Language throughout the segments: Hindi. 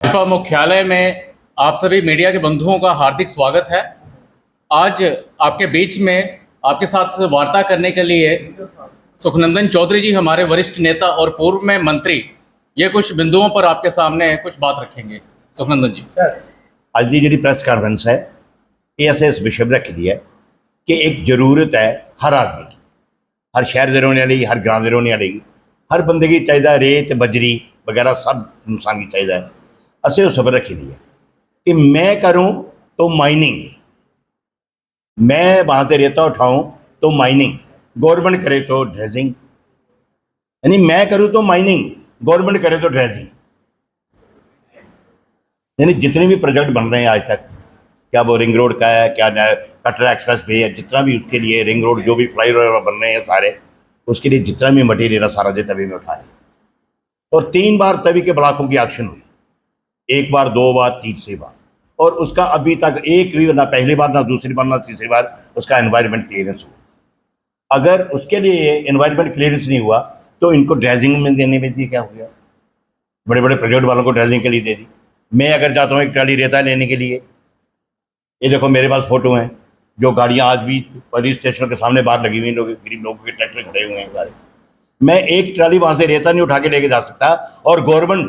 भाजपा मुख्यालय में आप सभी मीडिया के बंधुओं का हार्दिक स्वागत है। आज आपके बीच में आपके साथ वार्ता करने के लिए सुखनंदन चौधरी जी, हमारे वरिष्ठ नेता और पूर्व में मंत्री, ये कुछ बिंदुओं पर आपके सामने कुछ बात रखेंगे। सुखनंदन जी। ਅੱਜ ਦੀ ਜਿਹੜੀ ਪ੍ਰੈਸ ਕਾਨਫਰੰਸ ਹੈ ਇਹ ਅਸੀਂ ਇਸ ਵਿਸ਼ੇ 'ਤੇ ਰੱਖੀ ਦੀ ਹੈ ਕਿ ਇੱਕ ਜ਼ਰੂਰਤ ਹੈ ਹਰ ਆਦਮੀ ਦੀ, ਹਰ ਸ਼ਹਿਰ ਦੇ ਰਹਿਣ ਵਾਲੇ ਲਈ, ਹਰ ਗ੍ਰਾਮ ਦੇ ਰਹਿਣ ਵਾਲੇ ਲਈ, हर बंदे की चाहिए रेत बजरी वगैरह सब इंसान की चाहिए है। असें उस खबर रखी दी है कि मैं करूं तो माइनिंग, मैं वहाँ से रेता उठाऊं तो माइनिंग, गवर्नमेंट करे तो ड्रेजिंग, यानी मैं करूं तो माइनिंग, गवर्नमेंट करे तो ड्रेजिंग। यानी जितने भी प्रोजेक्ट बन रहे हैं आज तक, क्या वो रिंग रोड का है, क्या कटरा एक्सप्रेस वे है, जितना भी उसके लिए रिंग रोड जो भी फ्लाई ओवर बन रहे हैं सारे, उसके लिए जितना भी मटेरियल है सारा जो तवी में उठाए। और 3 बार तवी के ब्लॉकों की एक्शन हुई, 1 बार 2 बार तीसरी बार, और उसका अभी तक एक भी ना पहली बार ना दूसरी बार ना तीसरी बार उसका एनवायरनमेंट क्लियरेंस हुआ। अगर उसके लिए एनवायरनमेंट क्लियरेंस नहीं हुआ तो इनको ड्रेजिंग में देने में दिए क्या हो गया, बड़े बड़े प्रोजेक्ट वालों को ड्रेजिंग के लिए दे दी। मैं अगर जाता हूँ एक ट्राली रेता लेने के लिए, ये देखो मेरे पास फोटो हैं, जो गाड़ियाँ आज भी पुलिस स्टेशन के सामने बाहर लगी हुई, लोग गरीब लोगों के ट्रैक्टर खड़े हुए हैं सारे। मैं एक ट्राली वहाँ से रेता नहीं उठा के लेके जा सकता। और गवर्नमेंट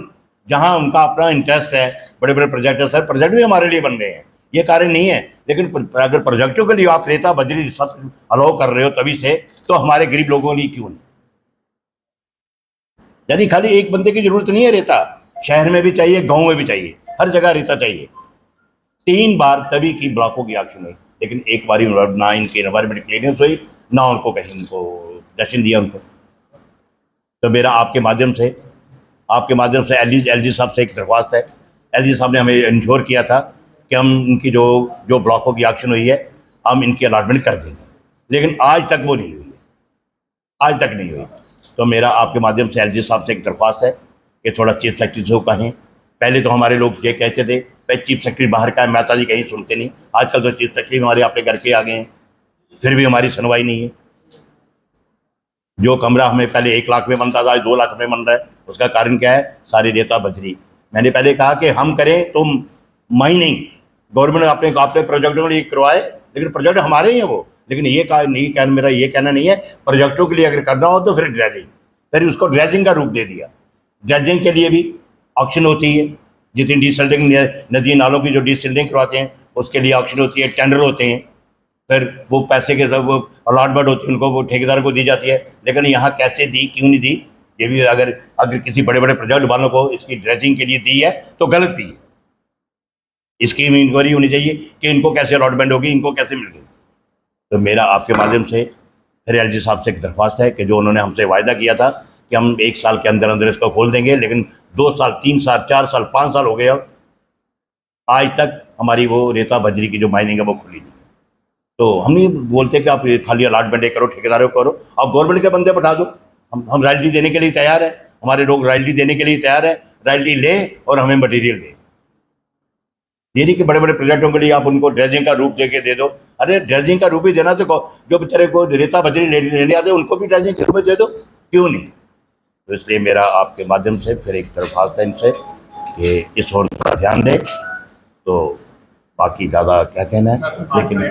जहाँ उनका अपना इंटरेस्ट है, बड़े बड़े प्रोजेक्ट है, सर प्रोजेक्ट भी हमारे लिए बन रहे हैं, ये कार्य नहीं है, लेकिन अगर प्रोजेक्टों के लिए आप रेता बजरी सब अलाउ कर रहे हो तभी से, तो हमारे गरीब लोगों के लिए क्यों नहीं? यानी खाली एक बंदे की जरूरत नहीं है, रेता शहर में भी चाहिए, गाँव में भी चाहिए, हर जगह रेता चाहिए। 3 बार तभी की ब्लॉकों की एक्शन हुई, लेकिन एक बार ना इनकी एनवायरमेंट क्लियरेंस हुई, ना उनको कहीं उनको दर्शन दिया उनको। तो मेरा आपके माध्यम से एलजी साहब से एक दरख्वास्त है। एलजी साहब ने हमें इंश्योर किया था कि हम इनकी जो ब्लॉकों की एक्शन हुई है हम इनकी अलॉटमेंट कर देंगे, लेकिन आज तक वो नहीं हुई है, आज तक नहीं हुई। तो मेरा आपके माध्यम से एलजी साहब से एक दरख्वास्त है कि थोड़ा चीफ सेक्रेटरी से कहें। पहले तो हमारे लोग ये कहते थे भाई चीफ सेक्रेटरी बाहर का है, मेहता जी कहीं सुनते नहीं। आजकल तो चीफ सेक्रेटरी हमारे अपने घर के आ गए हैं, फिर भी हमारी सुनवाई नहीं है। जो कमरा हमें पहले 1 लाख में बनता था, आज 2 लाख में बन रहा है। उसका कारण क्या है? सारी रेता बजरी। मैंने पहले कहा कि हम करें तो माइनिंग, गवर्नमेंट अपने प्रोजेक्टों के लिए करवाए, लेकिन प्रोजेक्ट हमारे ही हैं वो। लेकिन ये मेरा ये कहना नहीं है, प्रोजेक्टों के लिए अगर करना हो तो फिर ड्रेजिंग, फिर उसको ड्रेजिंग का रूप दे दिया। ड्रेजिंग के लिए भी ऑक्शन होती है, जितनी डिसल्टिंग नदी नालों की जो डिसल्टिंग करवाते हैं उसके लिए ऑक्शन होती है, टेंडर होते हैं, फिर वो पैसे के सब वो अलॉटमेंट होती है, उनको वो ठेकेदार को दी जाती है। लेकिन यहाँ कैसे दी, क्यों नहीं दी, ये भी अगर किसी बड़े बड़े प्रोजेक्ट वालों को इसकी ड्रेजिंग के लिए दी है तो गलत दी है। इसकी इंक्वायरी होनी चाहिए कि इनको कैसे अलॉटमेंट होगी, इनको कैसे मिल गई। तो मेरा आपके माध्यम से फिर एलजी साहब से एक दरख्वास्त है कि जो उन्होंने हमसे वायदा किया था कि हम 1 साल के अंदर अंदर इसको खोल देंगे, लेकिन 2 साल 3 साल 4 साल 5 साल हो गए, अब आज तक हमारी वो रेता बजरी की जो माइनिंग है वो खुली नहीं। तो हम नहीं बोलते कि आप खाली अलॉटमेंट करो, ठेकेदारों को करो, आप गवर्नमेंट के बंदे बैठा दो। हम रॉयल्टी देने के लिए तैयार है, हमारे लोग रॉयल्टी देने के लिए तैयार है, रॉयल्टी ले और हमें मटेरियल दे। ये नहीं कि बड़े बड़े प्रोजेक्टों के लिए आप उनको ड्रेजिंग का रूप देके दे दो। अरे ड्रेजिंग का रूप ही देना, तो जो बेचारे को रेता बजरी लेने आते उनको भी ड्रेजिंग के रूप में दे दो, क्यों नहीं? तो इसलिए मेरा आपके माध्यम से फिर एक दरख्वास्त है इनसे कि इस ओर थोड़ा ध्यान दें। तो बाकी ज़्यादा क्या कहना है, लेकिन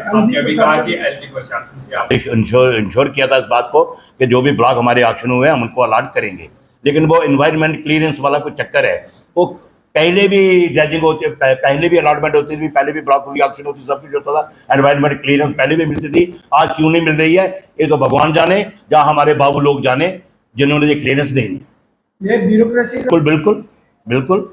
इंश्योर किया था इस बात को कि जो भी ब्लॉक हमारे ऑक्शन हुए हैं हम उनको अलॉट करेंगे। लेकिन वो एनवायरनमेंट क्लियरेंस वाला कोई चक्कर है, वो पहले भी ड्रेजिंग होती, पहले भी अलॉटमेंट होती थी, पहले भी ब्लॉक की ऑक्शन होती, सब कुछ होता था, एनवायरनमेंट क्लियरेंस पहले भी मिलती थी। आज क्यों नहीं मिल रही है, ये तो भगवान जाने, या हमारे बाबू लोग जाने जिन्होंने ये क्लियरेंस देनी। ये ब्यूरोक्रेसी बिल्कुल बिल्कुल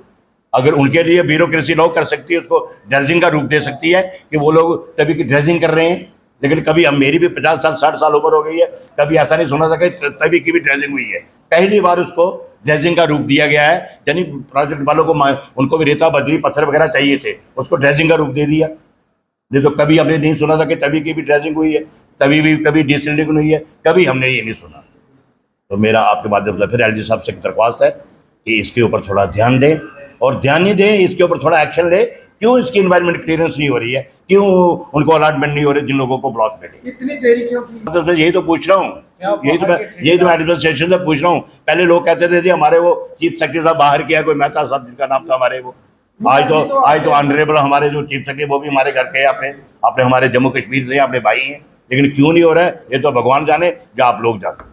अगर उनके लिए ब्यूरोक्रेसी लॉ कर सकती है, उसको ड्रेजिंग का रूप दे सकती है कि वो लोग तभी की ड्रेजिंग कर रहे हैं। लेकिन कभी हम, मेरी भी 50 साल 60 साल उम्र हो गई है, कभी ऐसा नहीं सुना था कि तभी की भी ड्रेजिंग हुई है। पहली बार उसको ड्रेजिंग का रूप दिया गया है, यानी प्रोजेक्ट वालों को उनको भी रेता बजरी पत्थर वगैरह चाहिए थे, उसको ड्रेजिंग का रूप दे दिया। ये तो कभी हमने नहीं सुना था कि तभी की भी ड्रेजिंग हुई है, तभी भी कभी डिसल्टिंग हुई है, कभी हमने ये नहीं सुना। तो मेरा आपके माध्यम से फिर एलजी साहब से दरख्वास्त है कि इसके ऊपर थोड़ा ध्यान दें, और ध्यान नहीं दें, इसके ऊपर थोड़ा एक्शन ले। क्यों इसकी एनवायरनमेंट क्लियरेंस नहीं हो रही है, क्यों उनको अलॉटमेंट नहीं हो रही, जिन लोगों को ब्लॉक मिले, इतनी देरी क्यों की? मतलब यही तो पूछ रहा हूँ, यही तो मैं एडमिनिस्ट्रेशन से पूछ रहा हूँ। पहले लोग कहते थे जी हमारे वो चीफ सेक्रेटरी साहब बाहर किया, कोई मेहता साहब जिनका नाम था हमारे, वो आज तो ऑनरेबल हमारे जो चीफ सेक्रेटरी वो भी हमारे घर के अपने हमारे जम्मू कश्मीर से अपने भाई हैं, लेकिन क्यों नहीं हो रहा है ये तो भगवान जाने या आप लोग जाने।